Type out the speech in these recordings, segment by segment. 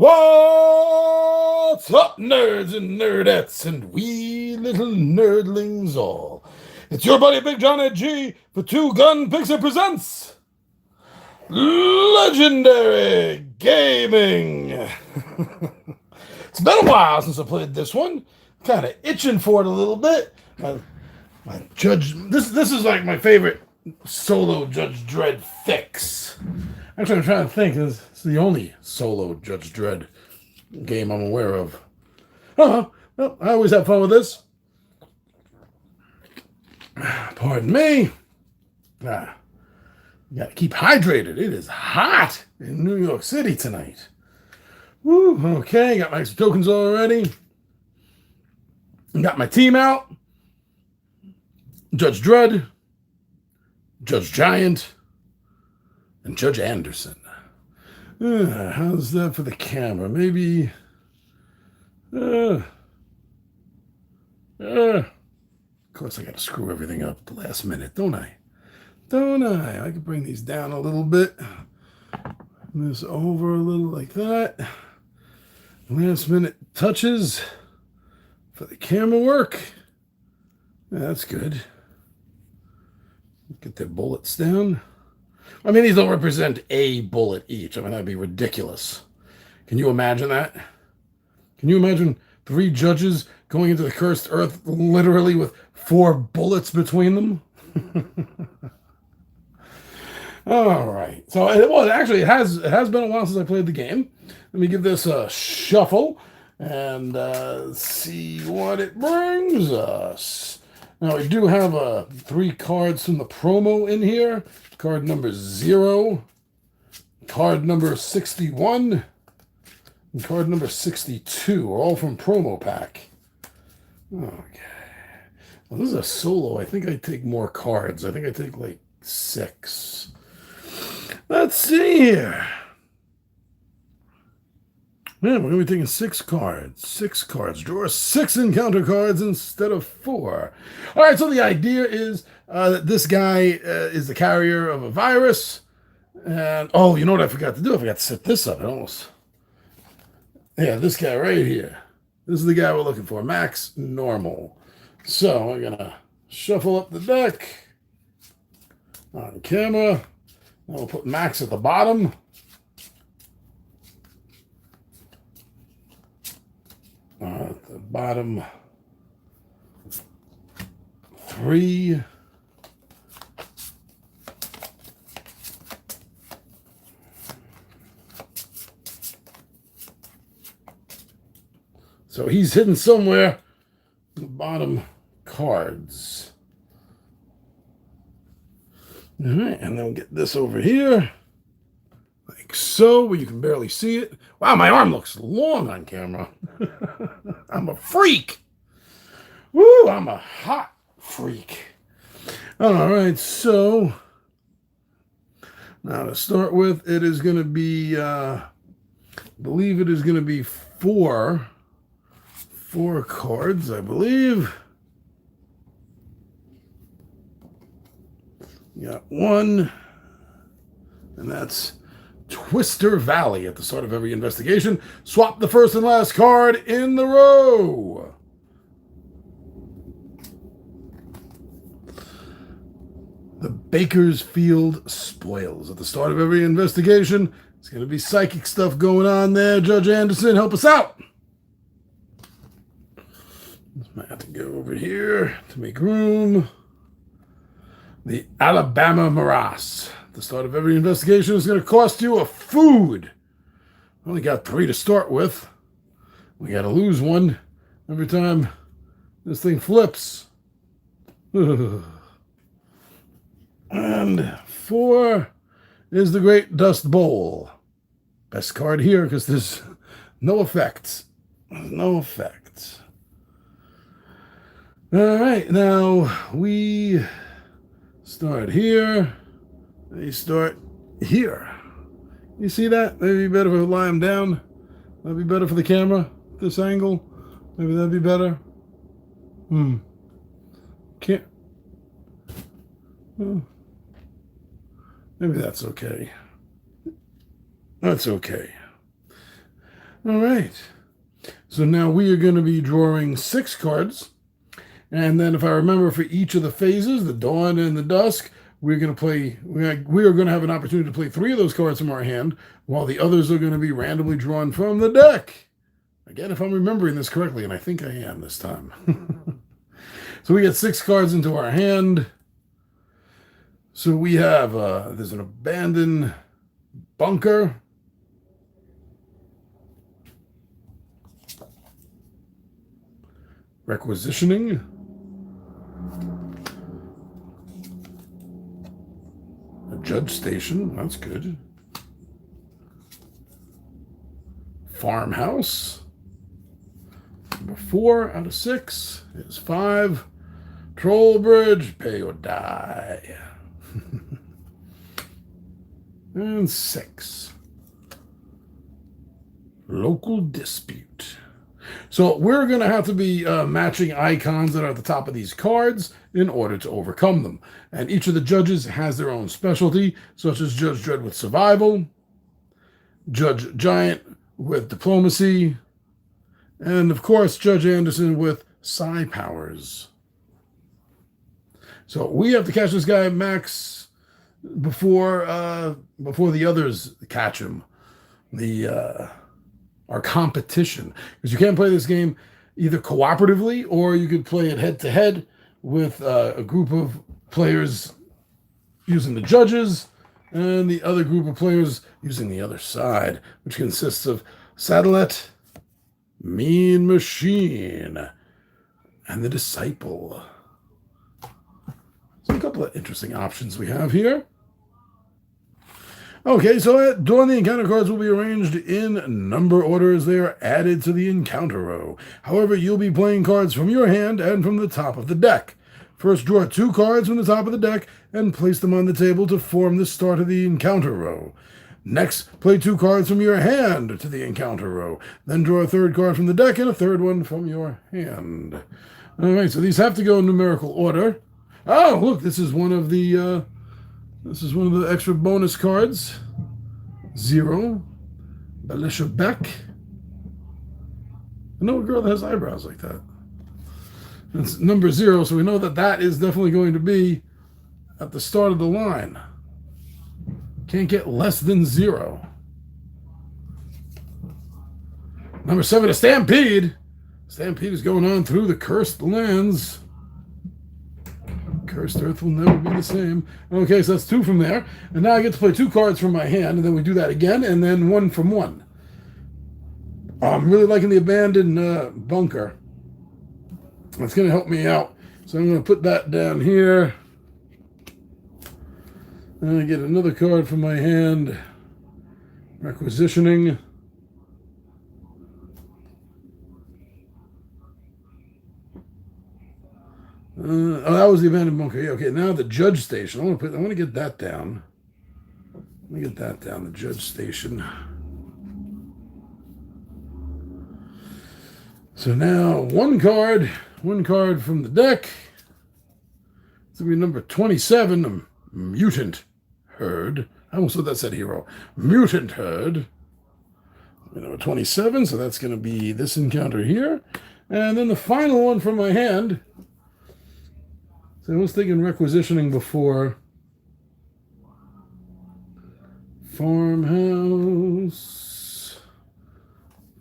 What's up, nerds and nerdettes, and wee little nerdlings all? It's your buddy Big John Ed G for Two Gun Pixie presents Legendary Gaming. It's been a while since I played this one. Kind of itching for it a little bit. My Judge, this is like my favorite solo Judge Dredd fix. Actually, I'm trying to think. It's the only solo Judge Dredd game I'm aware of. Oh, well, I always have fun with this. Pardon me. You gotta keep hydrated. It is hot in New York City tonight. Woo, okay, got my tokens already. Got my team out. Judge Dredd, Judge Giant, and Judge Anderson. How's that for the camera? Maybe. Of course, I got to screw everything up at the last minute, don't I? I can bring these down a little bit. This over a little like that. Last minute touches for the camera work. That's good. Get the bullets down. I mean, these don't represent a bullet each. I mean, that'd be ridiculous. Can you imagine that? Can you imagine 3 judges going into the cursed earth literally with 4 bullets between them? All right. So, well, actually, it has been a while since I played the game. Let me give this a shuffle and see what it brings us. Now, we do have 3 cards from the promo in here. Card number 0, card number 61, and card number 62 are all from promo pack. Okay. Well, this is a solo. I think I take more cards. I think I take like 6. Let's see here. Man, we're going to be taking 6 cards. 6 cards. Draw 6 encounter cards instead of 4. All right, so the idea is that this guy is the carrier of a virus. And, oh, you know what I forgot to do? I forgot to set this up. Yeah, this guy right here. This is the guy we're looking for. Max Normal. So we're going to shuffle up the deck on camera. Now we'll put Max at the bottom. At the bottom 3. So he's hidden somewhere in the bottom cards. All right, and then we'll get this over here. Like so, where you can barely see it. Wow, my arm looks long on camera. I'm a freak. Woo, I'm a hot freak. All right, so now to start with, it is going to be, I believe it is going to be 4 cards, I believe. You got 1, and that's Twister Valley. At the start of every investigation, swap the first and last card in the row. The Bakersfield Spoils. At the start of every investigation, there's going to be psychic stuff going on there. Judge Anderson, help us out. I have to go over here to make room. The Alabama Morass. At the start of every investigation is going to cost you a food. Only got 3 to start with. We got to lose 1 every time this thing flips. And 4 is the Great Dust Bowl. Best card here because there's no effects. No effects. All right, now we start here. They start here. You see that? Maybe better if I lie them down. That'd be better for the camera. This angle. Maybe that'd be better. Can't. Well, maybe that's okay. That's okay. All right. So now we are going to be drawing 6 cards. And then if I remember, for each of the phases, the dawn and the dusk, we're going to play, we are going to have an opportunity to play 3 of those cards from our hand, while the others are going to be randomly drawn from the deck. Again, if I'm remembering this correctly, and I think I am this time. So we get 6 cards into our hand. So we have, there's an abandoned bunker. Requisitioning. A judge station, that's good. Farmhouse. Number 4 out of 6 is 5. Troll bridge, pay or die. And 6. Local dispute. So we're going to have to be matching icons that are at the top of these cards in order to overcome them. And each of the judges has their own specialty, such as Judge Dredd with survival, Judge Giant with diplomacy, and of course Judge Anderson with psi powers. So we have to catch this guy Max before the others catch him. Our competition, because you can't play this game either cooperatively or you could play it head to head with a group of players using the judges and the other group of players using the other side, which consists of Satellite, Mean Machine, and the Disciple. So a couple of interesting options we have here. Okay, so dawn the encounter cards will be arranged in number order as they are added to the encounter row. However, you'll be playing cards from your hand and from the top of the deck. First, draw 2 cards from the top of the deck and place them on the table to form the start of the encounter row. Next, play 2 cards from your hand to the encounter row. Then draw a 3rd card from the deck and a 3rd one from your hand. All right, so these have to go in numerical order. Oh, look, this is one of the extra bonus cards. 0. Alicia Beck. I know a girl that has eyebrows like that. It's number 0, so we know that that is definitely going to be at the start of the line. Can't get less than 0. Number 7, a Stampede. Stampede is going on through the cursed lands. Cursed Earth will never be the same. Okay, so that's 2 from there. And now I get to play 2 cards from my hand, and then we do that again, and then 1 from 1. I'm really liking the abandoned bunker. That's going to help me out. So I'm going to put that down here. And I get another card from my hand. Requisitioning. That was the abandoned bunker. Yeah, okay, now the judge station. I want to get that down. Let me get that down. The judge station. So now one card from the deck. It's gonna be number 27, a mutant herd. I almost thought that said hero. Mutant herd. Number 27, so that's gonna be this encounter here. And then the final one from my hand. So I was thinking requisitioning before. Farmhouse.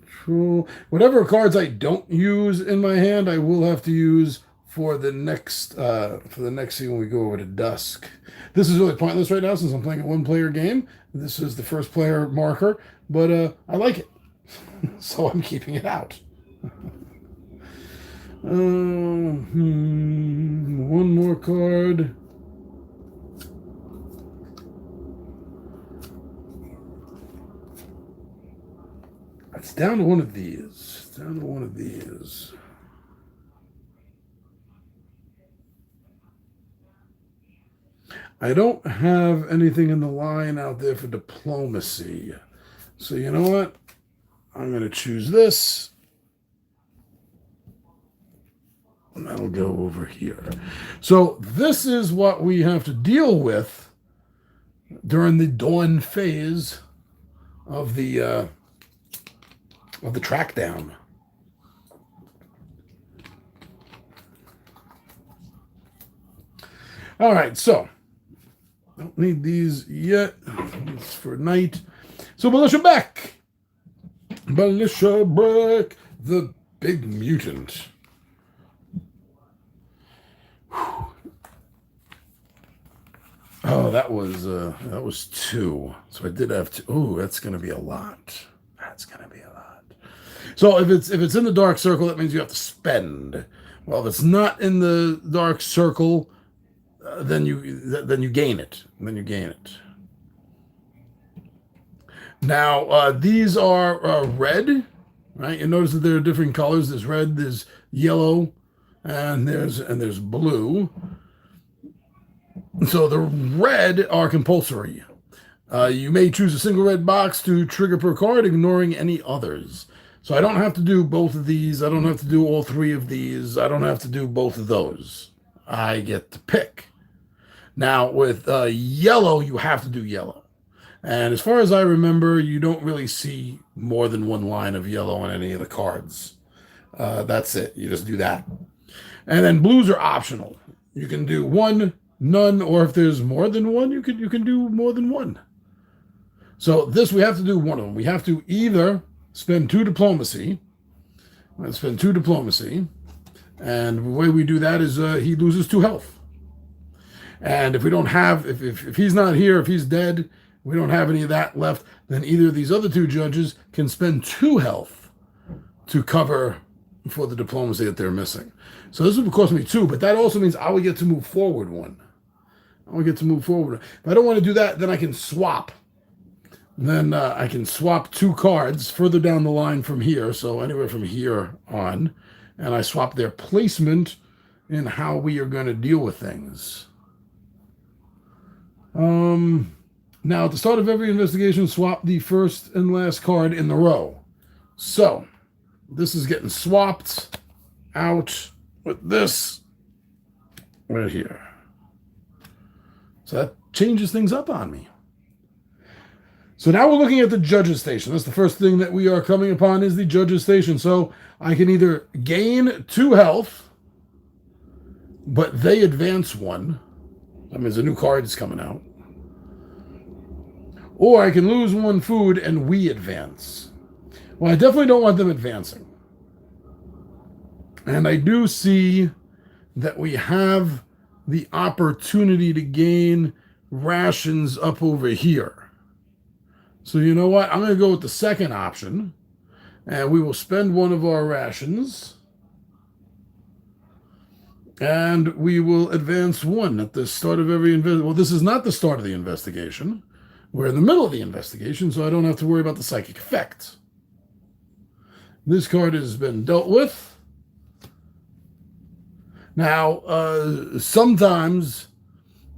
Troll. Whatever cards I don't use in my hand, I will have to use for the next scene when we go over to Dusk. This is really pointless right now since I'm playing a 1-player game. This is the first player marker, but I like it. So I'm keeping it out. One more card. It's down to one of these. I don't have anything in the line out there for diplomacy. So you know what? I'm going to choose this. And that'll go over here. So this is what we have to deal with during the dawn phase of the of the track down. All right, so don't need these yet. It's for night. So Militia Beck, the big mutant. Whew. Oh, that was 2. So I did have to. Oh, that's going to be a lot. That's going to be a lot. So if it's in the dark circle, that means you have to spend. Well, if it's not in the dark circle, then you gain it. Then you gain it. Now these are red, right? You notice that there are different colors. There's red, there's yellow, and there's blue. So the red are compulsory. You may choose a single red box to trigger per card, ignoring any others. So I don't have to do both of these. I don't have to do all 3 of these. I don't have to do both of those. I get to pick. Now with yellow, you have to do yellow. And as far as I remember, you don't really see more than 1 line of yellow on any of the cards. That's it. You just do that. And then blues are optional. You can do 1, none, or if there's more than 1, you can do more than 1. So this, we have to do one of them. We have to either spend 2 diplomacy. Let's spend 2 diplomacy. And the way we do that is he loses 2 health. And if we don't have, if he's not here, if he's dead, we don't have any of that left, then either of these other 2 judges can spend 2 health to cover for the diplomacy that they're missing. So this would cost me 2, but that also means I would get to move forward 1. I would get to move forward. If I don't want to do that, then I can swap. Then I can swap 2 cards further down the line from here, so anywhere from here on, and I swap their placement in how we are going to deal with things. Now, at the start of every investigation, swap the first and last card in the row. So, this is getting swapped out with this right here. So that changes things up on me. So now we're looking at the judge's station. That's the first thing that we are coming upon is the judge's station. So I can either gain 2 health, but they advance 1. That means a new card is coming out. Or I can lose 1 food and we advance. Well, I definitely don't want them advancing. And I do see that we have the opportunity to gain rations up over here. So you know what? I'm going to go with the second option. And we will spend 1 of our rations. And we will advance 1 at the start of every investigation. Well, this is not the start of the investigation. We're in the middle of the investigation, so I don't have to worry about the psychic effect. This card has been dealt with. Now, sometimes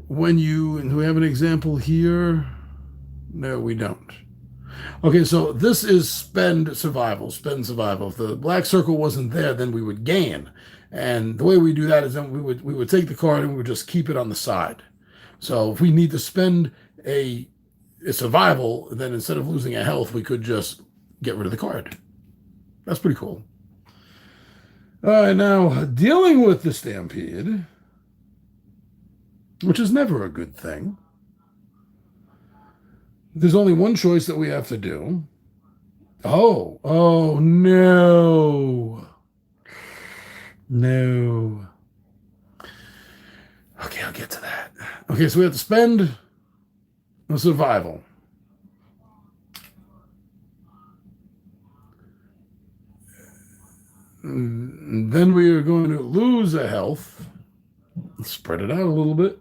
when you, and we have an example here. No, we don't. Okay, so this is spend survival. Spend survival. If the black circle wasn't there, then we would gain. And the way we do that is then we would take the card and we would just keep it on the side. So if we need to spend a survival, then instead of losing a health, we could just get rid of the card. That's pretty cool. All right, now dealing with the stampede, which is never a good thing. There's only one choice that we have to do. Oh no. No. Okay, I'll get to that. Okay, so we have to spend a survival. And then we are going to lose a health. Spread it out a little bit.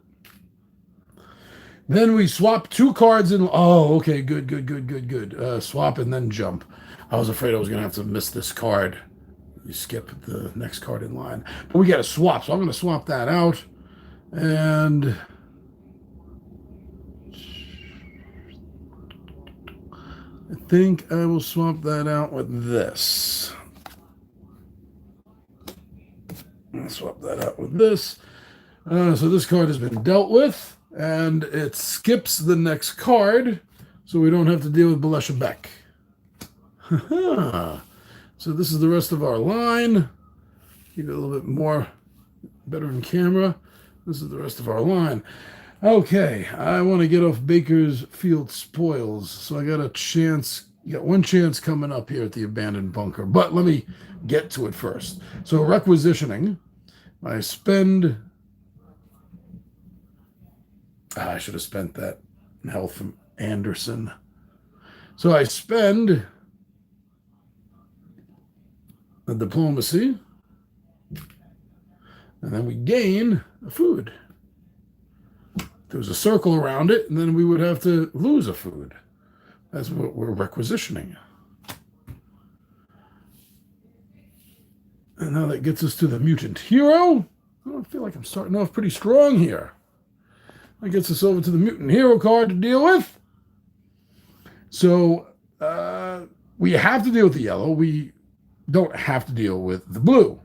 Then we swap 2 cards in. Oh, okay, good. Swap and then jump. I was afraid I was going to have to miss this card. You skip the next card in line. But we got to swap, so I'm going to swap that out. And I think I will swap that out with this. I'll swap that out with this. So this card has been dealt with, and it skips the next card, so we don't have to deal with Balesha Beck. So this is the rest of our line. Keep it a little bit more better in camera. This is the rest of our line. Okay, I want to get off Bakersfield spoils. So I got a chance, got one chance coming up here at the abandoned bunker. But let me get to it first. So requisitioning, I spend... I should have spent that health from Anderson. So I spend the diplomacy, and then we gain a food. There's a circle around it, and then we would have to lose a food. That's what we're requisitioning. And now that gets us to the mutant hero. Oh, I feel like I'm starting off pretty strong here. That gets us over to the mutant hero card to deal with. So we have to deal with the yellow. We don't have to deal with the blue.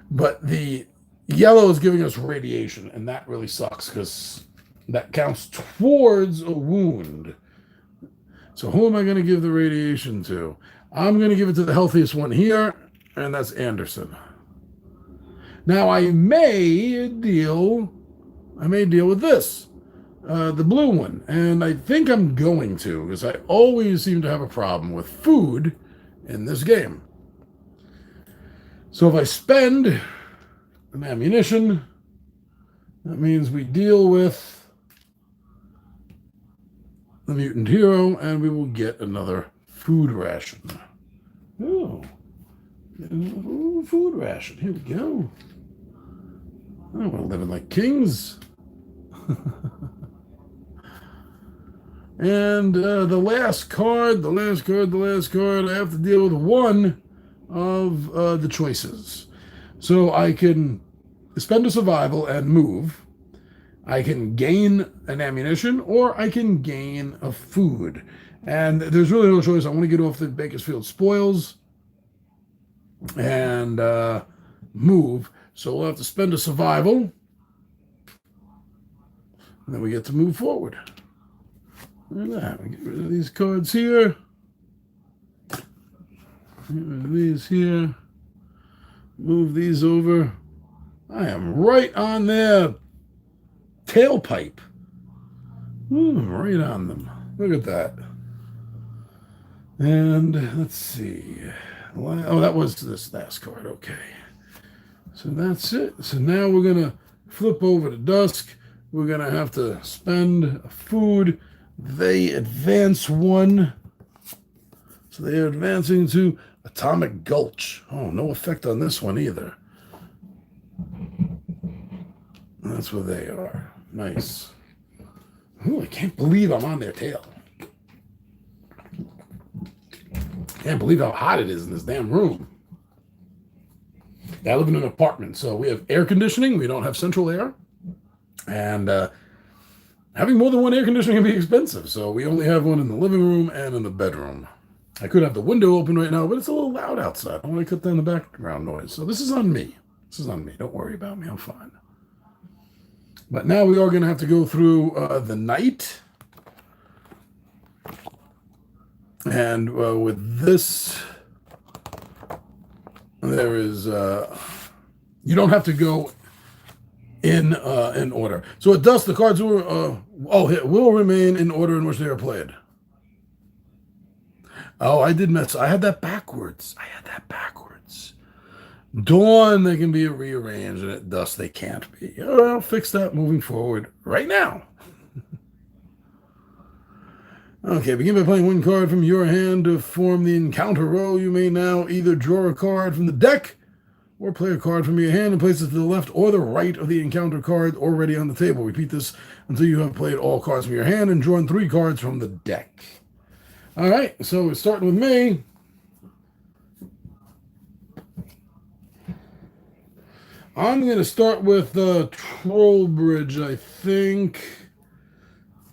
But the yellow is giving us radiation, and that really sucks because that counts towards a wound. So who am I going to give the radiation to? I'm going to give it to the healthiest one here, and that's Anderson. Now I may deal with this, the blue one, and I think I'm going to, because I always seem to have a problem with food in this game. So if I spend an ammunition, that means we deal with the mutant hero, and we will get another food ration. Oh, food ration. Here we go. Oh, we're living like kings. And the last card, I have to deal with one of the choices. So I can spend a survival and move. I can gain an ammunition, or I can gain a food. And there's really no choice. I want to get off the Bakersfield spoils and move. So we'll have to spend a survival. And then we get to move forward. Look at that. We get rid of these cards here. Get rid of these here. Move these over. I am right on their tailpipe. Right on them. Look at that. And let's see. Oh, that was this last card. Okay. So that's it. So now we're going to flip over to Dusk. We're going to have to spend a food. They advance one. So they are advancing to Atomic Gulch. Oh, no effect on this one either. That's where they are. Nice. Ooh, I can't believe I'm on their tail. Can't believe how hot it is in this damn room. I live in an apartment, so we have air conditioning. We don't have central air. And having more than one air conditioning can be expensive, so we only have one in the living room and in the bedroom. I could have the window open right now, but it's a little loud outside. I want to cut down the background noise. So this is on me. This is on me. Don't worry about me. I'm fine. But now we are going to have to go through the night. And with this, there is, you don't have to go in order. So at dusk, the cards will remain in order in which they are played. Oh, I did mess. I had that backwards. Dawn, they can be rearranged, and at dusk, they can't be. I'll fix that moving forward right now. Okay, begin by playing one card from your hand to form the encounter row. You may now either draw a card from the deck or play a card from your hand and place it to the left or the right of the encounter card already on the table. Repeat this until you have played all cards from your hand and drawn 3 cards from the deck. All right, so we're starting with me. I'm going to start with Troll Bridge, I think.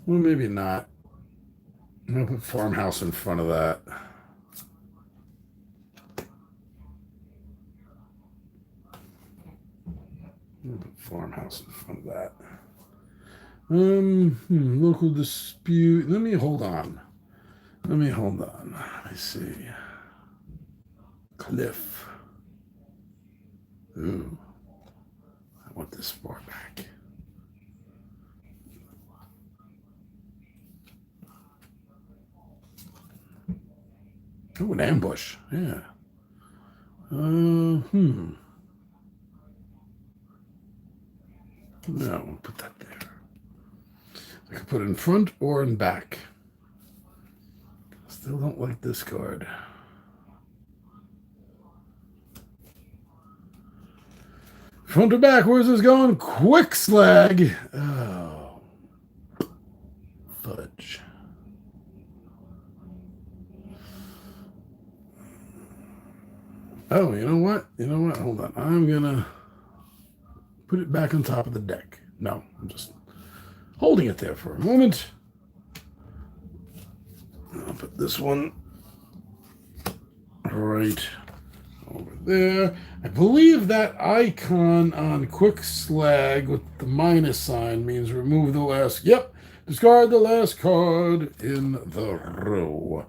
Well, maybe not. I'm going to put Farmhouse in front of that. Farmhouse in front of that. Local dispute. Let me hold on. Let me see. Cliff. Ooh. I want this far back. Oh, an ambush. Yeah. No, we'll put that there. I can put it in front or in back. Still don't like this card. Front or back? Where's this going? Quick slag. Oh. Fudge. Oh, you know what? You know what? Hold on. I'm going to put it back on top of the deck. No, I'm just holding it there for a moment. I'll put this one right over there. I believe that icon on quick slag with the minus sign means remove the last. Yep. Discard the last card in the row.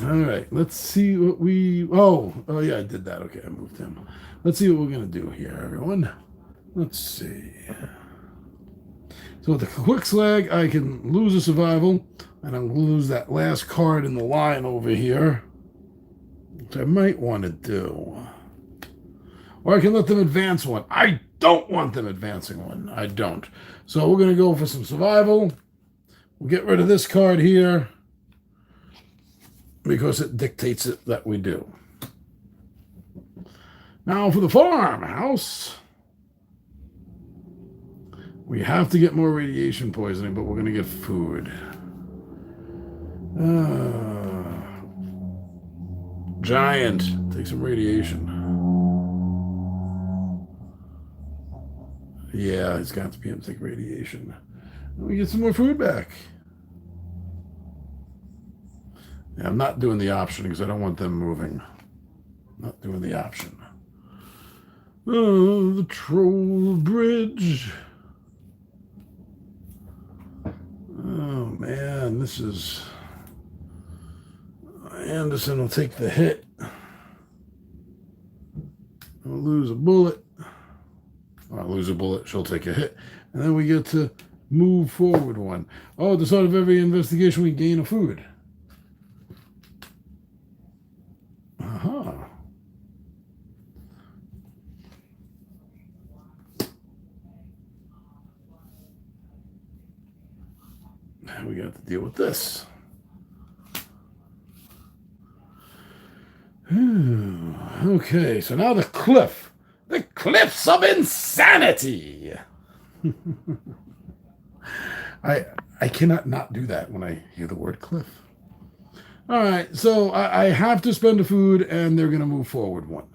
All right, let's see what we... Oh, yeah, I did that. Okay, I moved him. Let's see what we're going to do here, everyone. Let's see. So with the quick slag, I can lose a survival, and I'm going to lose that last card in the line over here, which I might want to do. Or I can let them advance one. I don't want them advancing one. I don't. So we're going to go for some survival. We'll get rid of this card here, because it dictates it that we do. Now for the farmhouse, we have to get more radiation poisoning, but we're going to get food. Giant, take some radiation. Yeah, he's got to be able to take radiation. We get some more food back. Yeah, I'm not doing the option because I don't want them moving. Not doing the option. Oh, the troll bridge. Oh, man, this is... Anderson will take the hit. I'll lose a bullet. I'll lose a bullet, she'll take a hit. And then we get to move forward one. Oh, at the start of every investigation, we gain a food. Uh-huh. And we got to deal with this. Okay, so now the cliff. The cliffs of insanity. I cannot not do that when I hear the word cliff. All right, so I have to spend a food, and they're going to move forward one.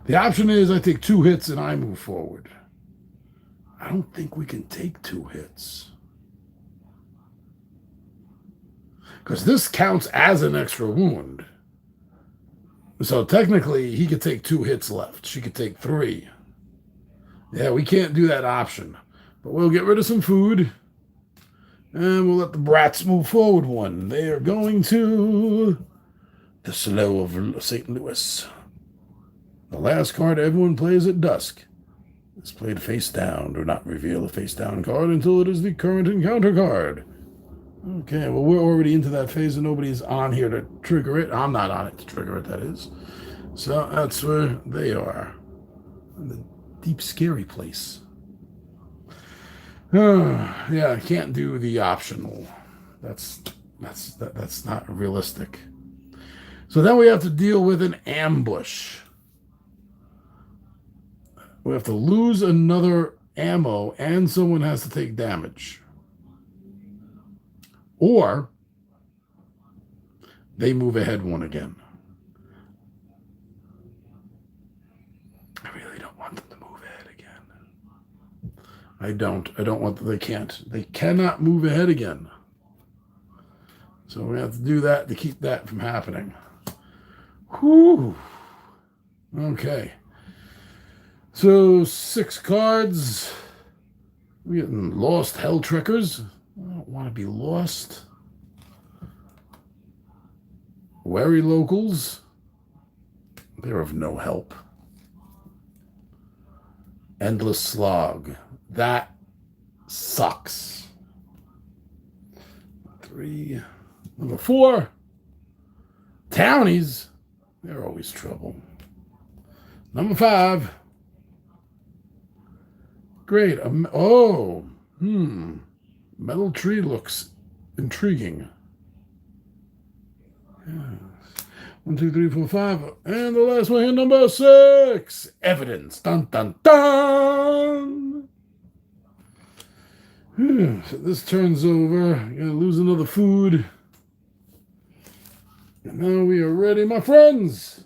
The option is I take 2 hits and I move forward. I don't think we can take 2 hits. Because this counts as an extra wound. So technically, he could take 2 hits left. She could take 3. Yeah, we can't do that option. But we'll get rid of some food. And we'll let the brats move forward one. They are going to the Slough of St. Louis. The last card everyone plays at dusk is played face down. Do not reveal a face down card until it is the current encounter card. Okay, well, we're already into that phase and nobody's on here to trigger it. I'm not on it to trigger it, that is. So that's where they are. In the deep, scary place. Yeah, I can't do the optional. That's not realistic. So then we have to deal with an ambush. We have to lose another ammo and someone has to take damage. Or they move ahead one again. I really don't want them to move ahead again. I don't want them. They can't. They cannot move ahead again. So we have to do that to keep that from happening. Whew. Okay. So 6 cards. We're getting lost hell trickers. I don't want to be lost. Wary locals. They're of no help. Endless slog. That sucks. 3. Number 4. Townies. They're always trouble. Number 5. Great. Metal tree looks intriguing. Yes. 1, 2, 3, 4, 5. And the last one here, number 6. Evidence. Dun, dun, dun. So this turns over. Gotta lose another food. And now we are ready, my friends.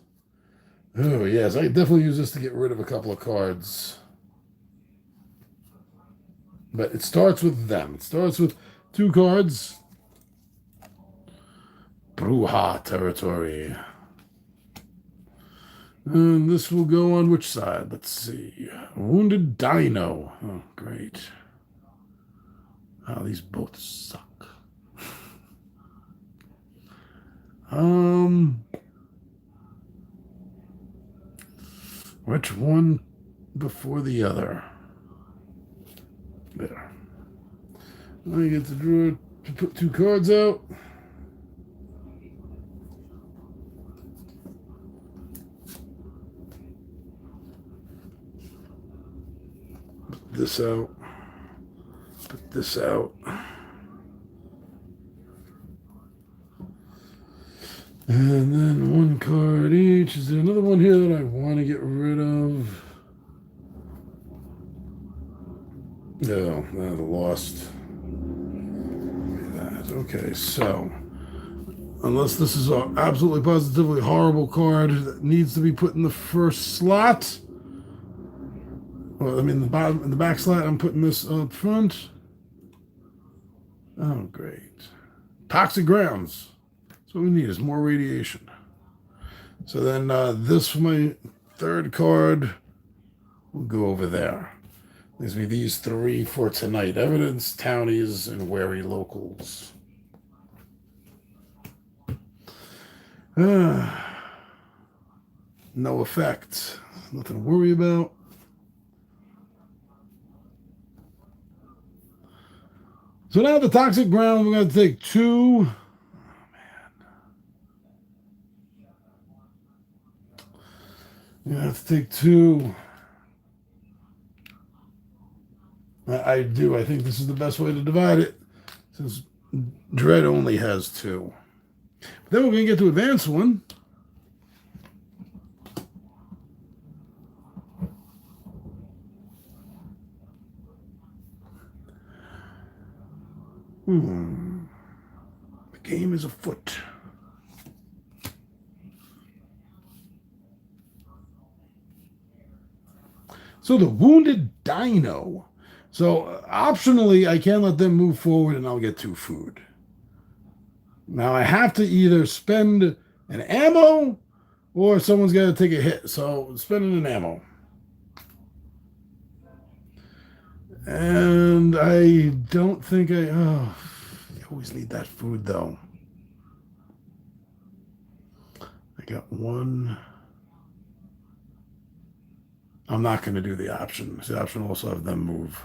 Oh, yes. I could definitely use this to get rid of a couple of cards. But it starts with them. It starts with 2 cards. Bruja territory. And this will go on which side? Let's see. Wounded Dino. Oh, great. Oh, these both suck. Which one before the other? There. I get to draw to put 2 cards out. Put this out. Put this out. And then 1 card each. Is there another one here that I want to get rid of? No, the lost. That. Okay, so unless this is an absolutely positively horrible card that needs to be put in the first slot. Well, I mean the bottom in the back slot, I'm putting this up front. Oh, great. Toxic grounds. That's what we need is more radiation. So then this for my 3rd card will go over there. Leaves me these 3 for tonight. Evidence, townies, and wary locals. No effect. Nothing to worry about. So now the toxic ground, we're going to take 2. You have to take 2. I do. I think this is the best way to divide it, since Dredd only has 2. But then we're going to get to advance 1. The game is afoot. So the Wounded Dino. So optionally, I can let them move forward and I'll get 2 food. Now I have to either spend an ammo or someone's got to take a hit. So spending an ammo. And I don't think you always need that food though. I got 1. I'm not going to do the option. The option will also have them move.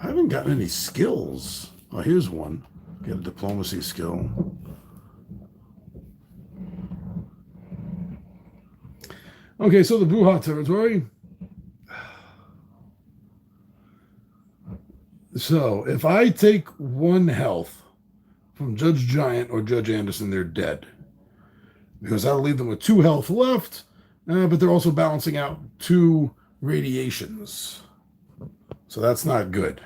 I haven't gotten any skills. Oh, here's one. Get a diplomacy skill. Okay, so the Bruja territory. So if I take 1 health from Judge Giant or Judge Anderson, they're dead. Because that'll leave them with 2 health left, but they're also balancing out 2 radiations. So that's not good.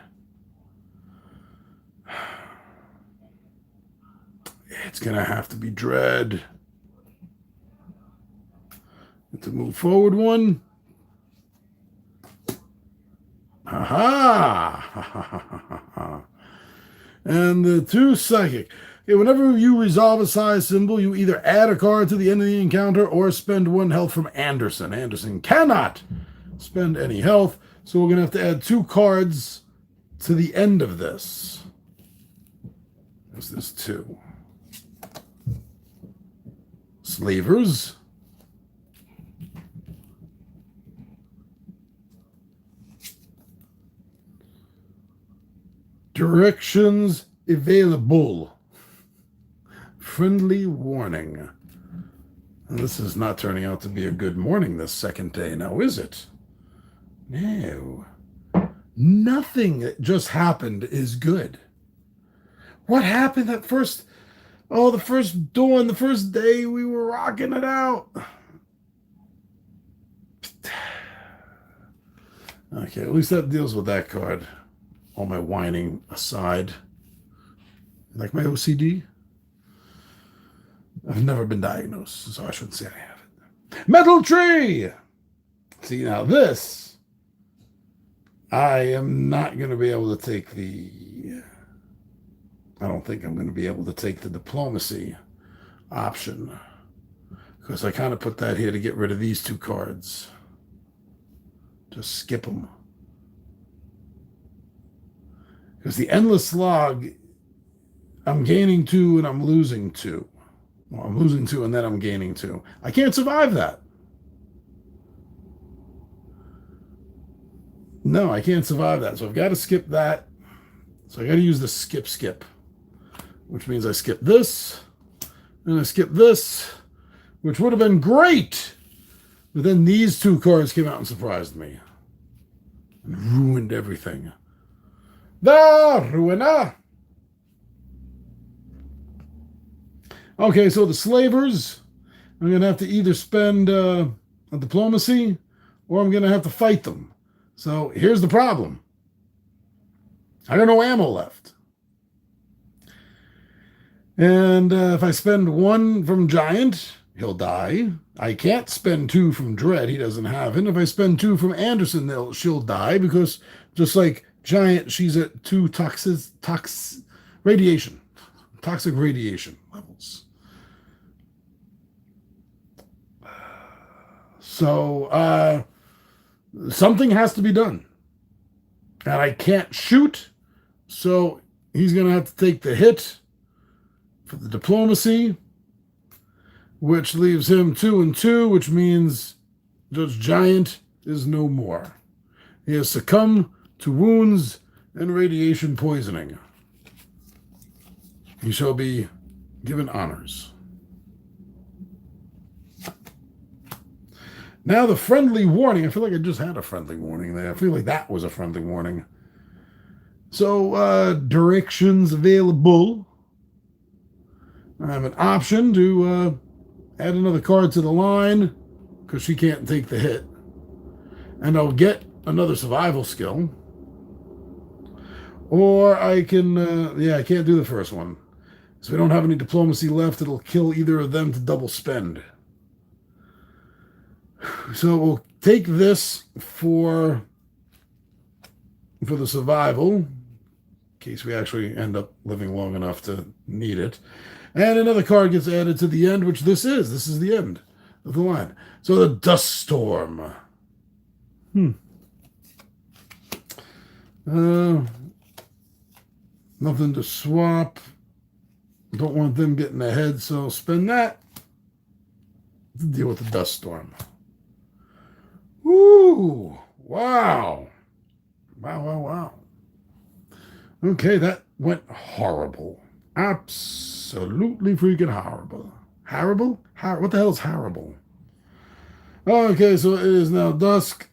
It's going to have to be Dredd. To move forward 1. Aha! And the 2 psychic. Okay, whenever you resolve a size symbol, you either add a card to the end of the encounter or spend 1 health from Anderson. Anderson cannot spend any health, so we're going to have to add 2 cards to the end of this. There's this 2. Slavers. Directions available. Friendly warning. And this is not turning out to be a good morning this second day, now is it? No. Nothing that just happened is good. What happened at first? Oh, the first dawn, the first day, we were rocking it out. Okay, at least that deals with that card. All my whining aside. Like my OCD? I've never been diagnosed, so I shouldn't say I have it. Metal Tree! See, now this, I am not going to be able to take I don't think I'm going to be able to take the diplomacy option. Because I kind of put that here to get rid of these two cards. Just skip them. Because the endless slog, I'm gaining 2 and I'm losing 2. Well, I'm losing 2 and then I'm gaining 2. I can't survive that. No, I can't survive that. So I've got to skip that. So I got to use the skip, which means I skip this and I skip this, which would have been great. But then these 2 cards came out and surprised me and ruined everything. The Ruina. Okay, so the slavers, I'm going to have to either spend a diplomacy or I'm going to have to fight them. So here's the problem. I got no ammo left. And if I spend 1 from Giant, he'll die. I can't spend 2 from Dredd. He doesn't have it. If I spend 2 from Anderson, she'll die because just like Giant, she's at 2 toxic radiation levels. So something has to be done. And I can't shoot, so he's going to have to take the hit for the diplomacy, which leaves him 2 and 2, which means Judge Giant is no more. He has succumbed to wounds and radiation poisoning. He shall be given honors. Now the friendly warning. I feel like I just had a friendly warning there. I feel like that was a friendly warning. So, directions available. I have an option to add another card to the line because she can't take the hit. And I'll get another survival skill. Or I can, I can't do the first one. So we don't have any diplomacy left. It'll kill either of them to double spend. So we'll take this for the survival, in case we actually end up living long enough to need it. And another card gets added to the end, which this is. This is the end of the line. So the Dust Storm. Nothing to swap. Don't want them getting ahead, so spend that to deal with the Dust Storm. Woo! Wow. Wow. Okay, that went horrible. Absolutely freaking horrible. Horrible? What the hell is horrible? Okay, so it is now dusk.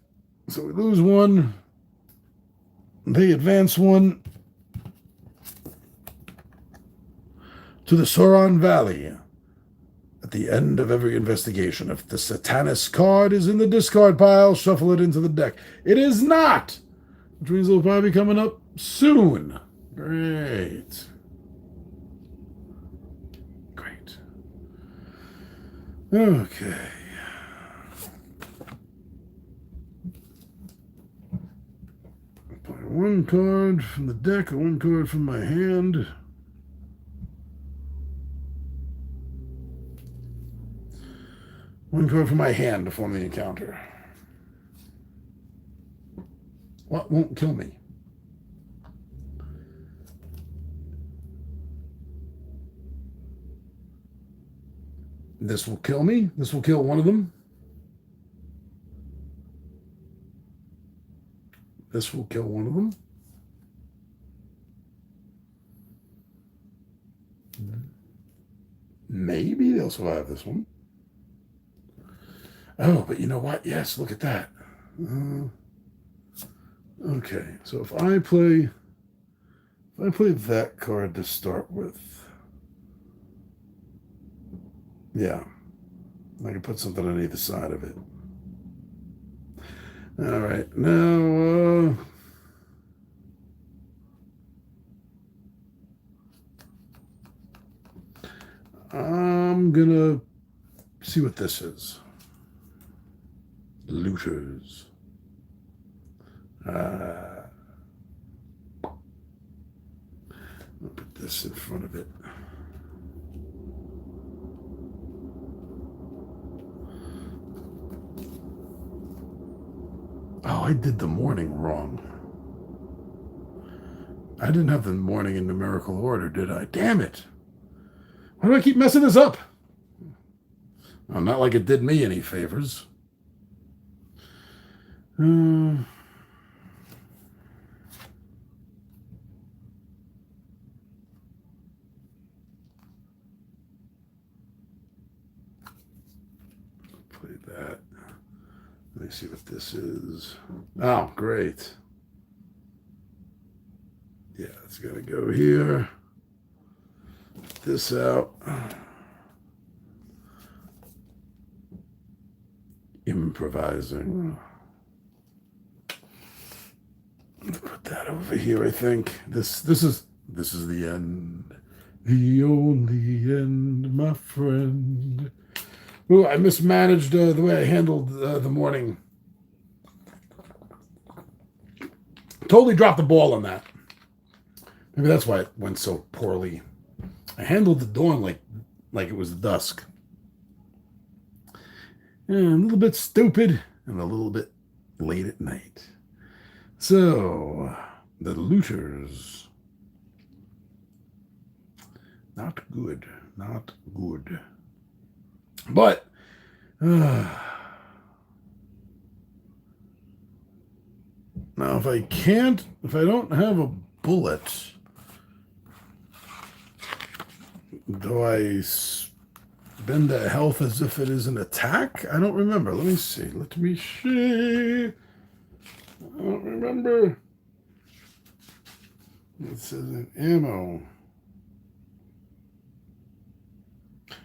So we lose 1. They advance 1 to the Sauron Valley. At the end of every investigation, if the Satanist card is in the discard pile, shuffle it into the deck. It is not, which means it'll probably be coming up soon. Great. Okay. Play 1 card from the deck, 1 card from my hand. One card from my hand to form the encounter. What won't kill me? This will kill me. This will kill one of them. This will kill one of them. Maybe they'll survive this one. Oh, but you know what? Yes, look at that. Okay, so if I play that card to start with, yeah, I can put something on either side of it. All right, now I'm gonna see what this is. Looters. I'll put this in front of it. Oh, I did the morning wrong. I didn't have the morning in numerical order, did I? Damn it. Why do I keep messing this up? Well, not like it did me any favors. Play that. Let me see what this is. Oh, great. Yeah, it's going to go here. Put this out. Improvising. Put that over here, I think. This is the end. The only end, my friend. Ooh, I mismanaged the way I handled the morning. Totally dropped the ball on that. Maybe that's why it went so poorly. I handled the dawn like it was dusk. Yeah, a little bit stupid and a little bit late at night. So, the looters. Not good. Not good. But, now if I don't have a bullet, do I spend a health as if it is an attack? I don't remember. Let me see. I don't remember. It says an ammo.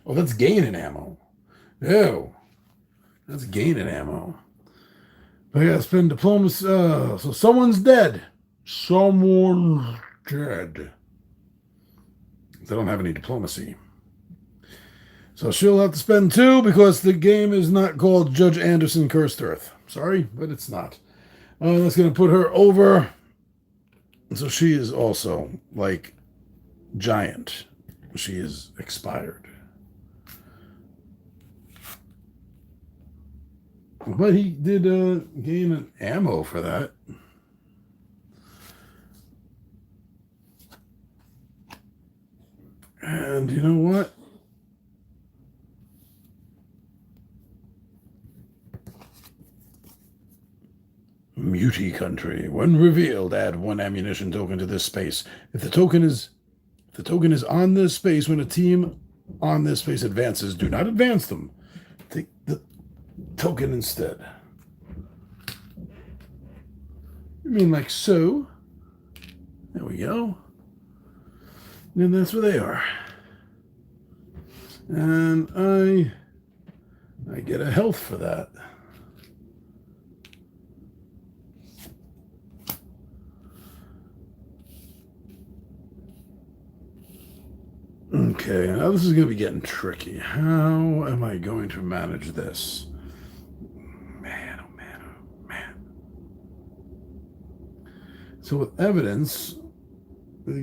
Oh, that's gaining ammo. Oh, that's gaining ammo. But I gotta spend diplomacy. So someone's dead. Someone's dead. They don't have any diplomacy. So she'll have to spend 2 because the game is not called Judge Anderson Cursed Earth. Sorry, but it's not. That's going to put her over. So she is also like giant. She is expired. But he did gain an ammo for that. And you know what? Muty country. When revealed, add 1 ammunition token to this space. If the token is on this space when a team on this space advances, do not advance them. Take the token instead. I mean, like so. There we go. And that's where they are. And I get a health for that. Okay, now this is going to be getting tricky. How am I going to manage this? Man, oh man, oh man. So with evidence, he's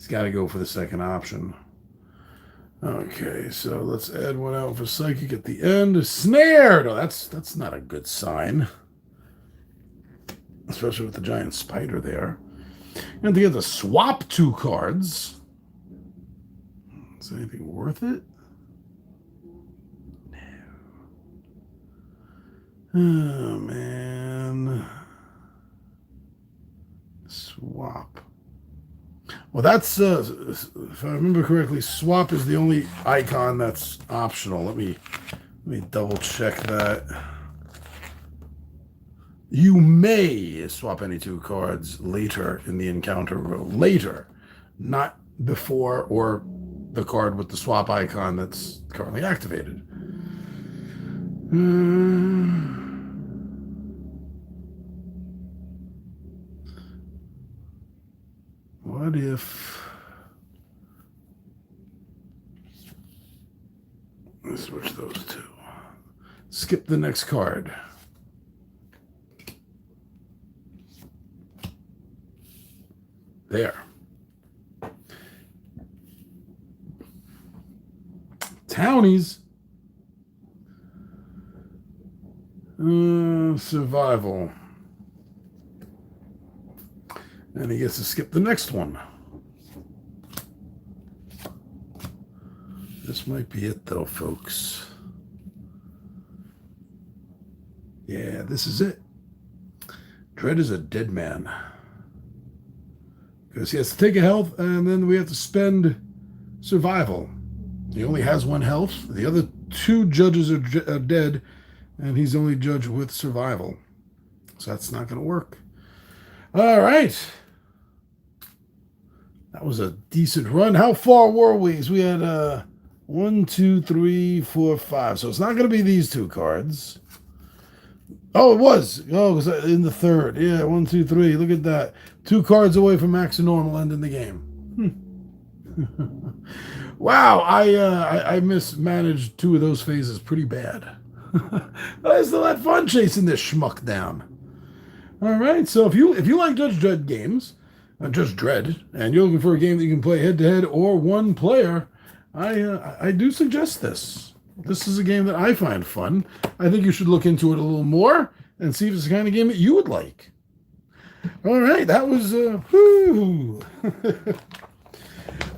got to go for the second option. Okay, so let's add 1 out for psychic at the end. Snared! Oh, that's not a good sign. Especially with the giant spider there. And to get to swap 2 cards. Is anything worth it? No. Oh, man. Swap. Well, that's, if I remember correctly, swap is the only icon that's optional. Let me double check that. You may swap any 2 cards later in the encounter row. Later, not before or the card with the swap icon that's currently activated. What if let's switch those 2? Skip the next card. There. Townies. Survival. And he gets to skip the next one. This might be it, though, folks. Yeah, this is it. Dredd is a dead man. Because he has to take a health, and then we have to spend survival. He only has 1 health. The other 2 judges are dead, and he's only judged with survival. So that's not going to work. All right. That was a decent run. How far were we? So we had 1, 2, 3, 4, 5. So it's not going to be these 2 cards. Oh, it was. Oh, it was in the 3rd. Yeah, 1, 2, 3. Look at that. 2 cards away from max and normal ending the game. Wow, I mismanaged 2 of those phases pretty bad. I still had fun chasing this schmuck down. All right, so if you like Judge Dredd games, Judge Dredd, and you're looking for a game that you can play head-to-head or 1 player, I do suggest this. This is a game that I find fun. I think you should look into it a little more and see if it's the kind of game that you would like. All right, that was, whew.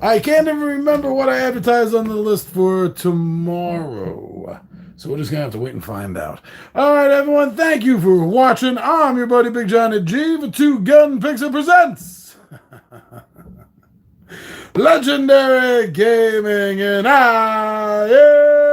I can't even remember what I advertised on the list for tomorrow. So we're just going to have to wait and find out. All right, everyone, thank you for watching. I'm your buddy Big Johnny G for 2 Gun Pixie Presents Legendary Gaming, and I am